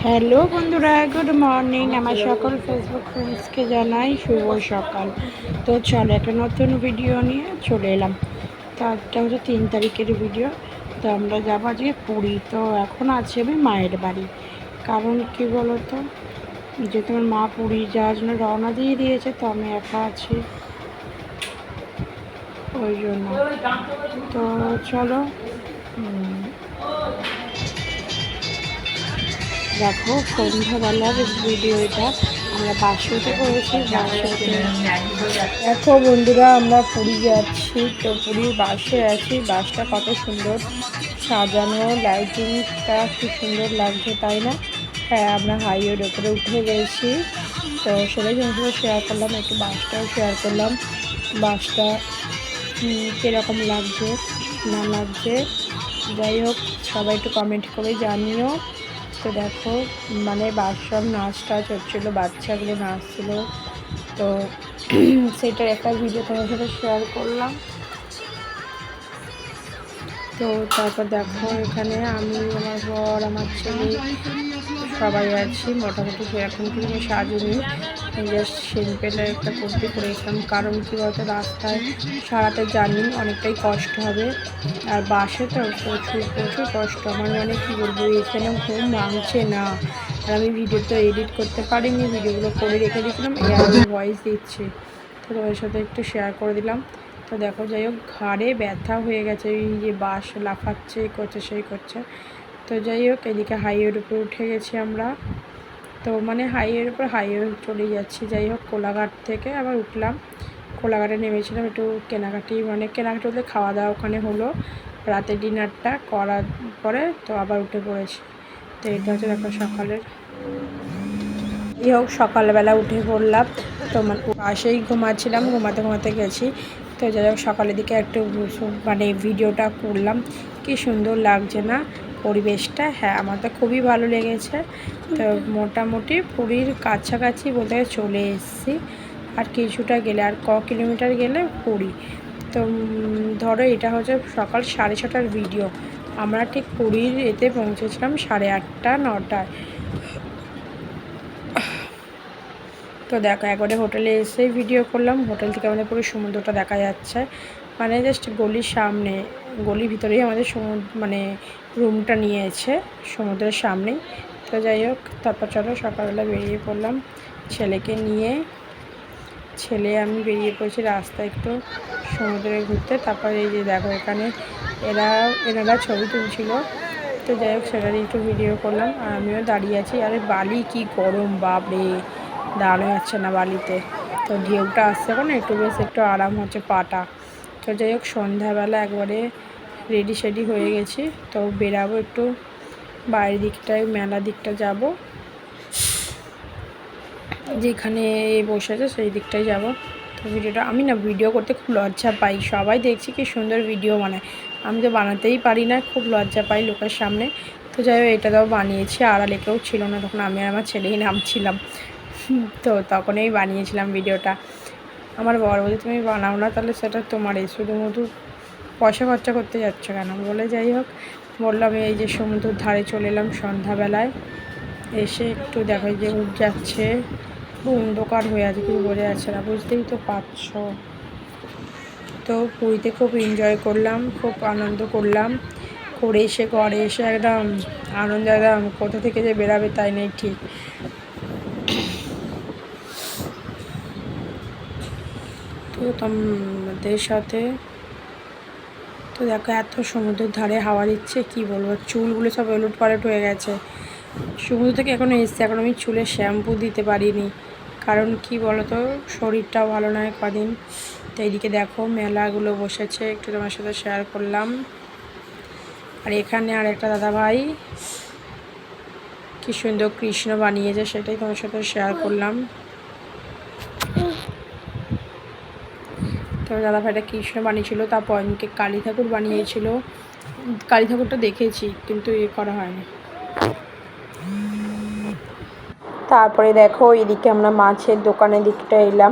Hello বন্ধুরা, good morning. আমার সকল ফেসবুক ফ্রেন্ডসকে জানাই শুভ সকাল। তো চলো একটা নতুন ভিডিও নিয়ে চলে এলাম। তো আজটা হচ্ছে 3 তারিখের ভিডিও। তো আমরা যাবো আজকে পুরী। তো এখন আছি আমি মায়ের বাড়ি। কারণ কি বলো তো, যে তোমার মা পুরী যাওয়ার জন্য রওনা দিয়ে দিয়েছে, তো আমি একা আছি ওই জন্য। তো চলো দেখো সন্ধ্যাবেলার ভিডিও এটা। আমরা বাসে করেছি। দেখো বন্ধুরা, আমরা পুরী যাচ্ছি। তো পুরীর বাসে আছি। বাসটা কত সুন্দর সাজানো, লাইটিংটা খুব সুন্দর লাগছে, তাই না? হ্যাঁ, আমরা হাইওয়ের ওপরে উঠে গেছি। তো সেটাই তোমার শেয়ার করলাম, একটু বাসটাও শেয়ার করলাম। বাসটা কীরকম লাগছে না লাগছে, যাই হোক সবাই একটু কমেন্ট করে জানিও। তো দেখো মানে সব নাচ টাচ হচ্ছিলো, বাচ্চাগুলো নাচছিলো। তো সেটার একটা ভিডিও তোমার সাথে শেয়ার করলাম। তো তারপর দেখো এখানে আমি, আমার বর, আমার ছেলে সবাই আছি মোটামুটি। এখন কিন্তু সাজিনি, জাস্ট সিম্পলের একটা কুর্তি পরেছিলাম। কারণ কী বলতো, রাস্তায় সারাটা জার্নি অনেকটাই কষ্ট হবে, আর বাসে তো প্রচুর প্রচুর কষ্ট। আমার মানে কী বলবো, এখানে ঘুম ভাঙছে না। আর আমি ভিডিও তো এডিট করতে পারিনি, ভিডিওগুলো করে রেখে দিয়েছিলাম, এই আমি ভয়েস দিচ্ছি। তো তোমার সাথে একটু শেয়ার করে দিলাম। তো দেখো যাই হোক, ঘাড়ে ব্যথা হয়ে গেছে, এই যে বাস লাফাচ্ছে, করছে সেই করছে। তো যাই হোক, এদিকে হাইওয়ের উপরে উঠে গেছি আমরা। তো মানে হাইওয়ের উপর হাইওয়ে চলে যাচ্ছি। যাই হোক, কোলাঘাট থেকে আবার উঠলাম। কোলাঘাটে নেমেছিলাম একটু কেনাকাটি, মানে কেনাকাটি বলতে খাওয়া দাওয়া ওখানে হলো, রাতে ডিনারটা করার পরে তো আবার উঠে পড়েছি। তো এটা হচ্ছে দেখো সকালের। যাই হোক, সকালবেলা উঠে পড়লাম। তো মানে পাশেই ঘুমাচ্ছিলাম, ঘুমাতে ঘুমাতে গেছি। তো যাই হোক, সকালের দিকে একটু মানে ভিডিওটা করলাম। কি সুন্দর লাগছে না পরিবেশটা? হ্যাঁ, আমার তো খুবই ভালো লেগেছে। তো মোটামুটি পুরীর কাছাকাছি বলতে চলে এসেছি। আর কিছুটা গেলে, আর কিলোমিটার গেলে পুরী। তো ধরো এটা হচ্ছে সকাল 6:30টার ভিডিও। আমরা ঠিক পুরীর এতে পৌঁছেছিলাম 8:30 9টায়। তো দেখো একবারে হোটেলে এসে ভিডিও করলাম। হোটেল থেকে আমাদের পুরো সমুদ্রটা দেখা যাচ্ছে, মানে জাস্ট গলির সামনে, গলির ভিতরেই আমাদের মানে রুমটা নিয়েছে সমুদ্রের সামনেই। তো যাই হোক, তারপর চলো সকালবেলা বেরিয়ে পড়লাম ছেলেকে নিয়ে। ছেলে আমি বেরিয়ে পড়েছি রাস্তায় একটু সমুদ্রে ঘুরতে। তারপর এই যে দেখো এখানে এনারা ছবি তুলছিল। তো যাই হোক, সেটারই একটু ভিডিও করলাম। আর আমিও দাঁড়িয়ে আছি। আরে বালি কি গরম, বাপরে, দাঁড়ানো যাচ্ছে না বালিতে। তো ঢেউটা আসছে এখন, একটু বেশ একটু আরাম হচ্ছে পাটা। তো যাই হোক, সন্ধ্যাবেলা একবারে রেডি সেডি হয়ে গেছি। তো বেরাবো একটু বাইরের দিকটায়, মেলা দিকটা যাব, যেখানে বসে আছে সেই দিকটায় যাব। তো ভিডিওটা আমি না ভিডিও করতে খুব লজ্জা পাই। সবাই দেখছি কি সুন্দর ভিডিও বানায়, আমি তো বানাতেই পারি না, খুব লজ্জা পাই লোকের সামনে। তো যাই হোক, এটা তাও বানিয়েছি। আড়ালে কেউ ছিল না তখন, আমি আর আমার ছেলেই নামছিলাম। তো তখনই বানিয়েছিলাম ভিডিওটা। আমার বর বলে, তুমি বানাও না তাহলে, সেটা তোমার এই শুধুমধু পয়সা খরচা করতে যাচ্ছ কেন বলে। যাই হোক, বললাম এই যে সমুদ্রের ধারে চলে এলাম সন্ধ্যাবেলায়। এসে একটু দেখো যে উঠ যাচ্ছে, খুব অন্ধকার হয়ে আছে, কিছু বোঝা যাচ্ছে না, বুঝতেই তো পারছো। তো পুরীতে খুব এনজয় করলাম, খুব আনন্দ করলাম। করে এসে ঘরে এসে একদম আনন্দ, একদম কোথা থেকে যে বেরাবে তাই নেই ঠিক। তো তোমাদের সাথে তো দেখো এত সমুদ্রের ধারে হাওয়া দিচ্ছে, কি বলবো, চুলগুলো সব ওলট পালট হয়ে গেছে। সমুদ্র থেকে এখনও এসছে, এখন আমি চুলে শ্যাম্পু দিতে পারিনি, কারণ কি বলতো, শরীরটাও ভালো নয় কদিন। তো এইদিকে দেখো মেলাগুলো বসেছে, একটু তোমার সাথে শেয়ার করলাম। আর এখানে আর একটা দাদাভাই কি সুন্দর কৃষ্ণ বানিয়েছে, সেটাই তোমার সাথে শেয়ার করলাম। তো দাদাভাইটা কৃষ্ণ বানিয়েছিল, তারপর অনেকে কালী ঠাকুর বানিয়েছিল। কালী ঠাকুরটা দেখেছি কিন্তু করা হয়নি। তারপরে দেখো এদিকে আমরা মাছের দোকানের দিকটা এলাম।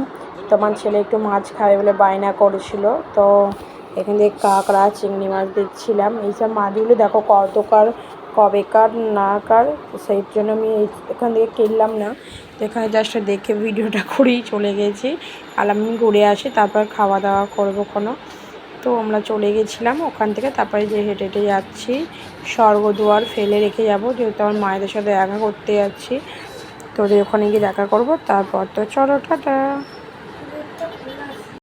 তোমার ছেলে একটু মাছ খাবে বলে বায়না করেছিল। তো এখান থেকে কাঁকড়া, চিংড়ি মাছ দেখছিলাম। এইসব মাছগুলো দেখো কতকার কবেকার না কার, সেই জন্য আমি এখান থেকে কিনলাম না। এখানে জাস্ট দেখে ভিডিওটা করেই চলে গেছি। আর আমি ঘুরে আসি, তারপর খাওয়া দাওয়া করবো কোনো। তো আমরা চলে গেছিলাম ওখান থেকে। তারপরে যে হেঁটে হেঁটে যাচ্ছি, স্বর্গদুয়ার ফেলে রেখে যাব, যেহেতু আমার মায়েদের সাথে দেখা করতে যাচ্ছি। তো ওখানে গিয়ে দেখা করব। তারপর তো চলো টাটা।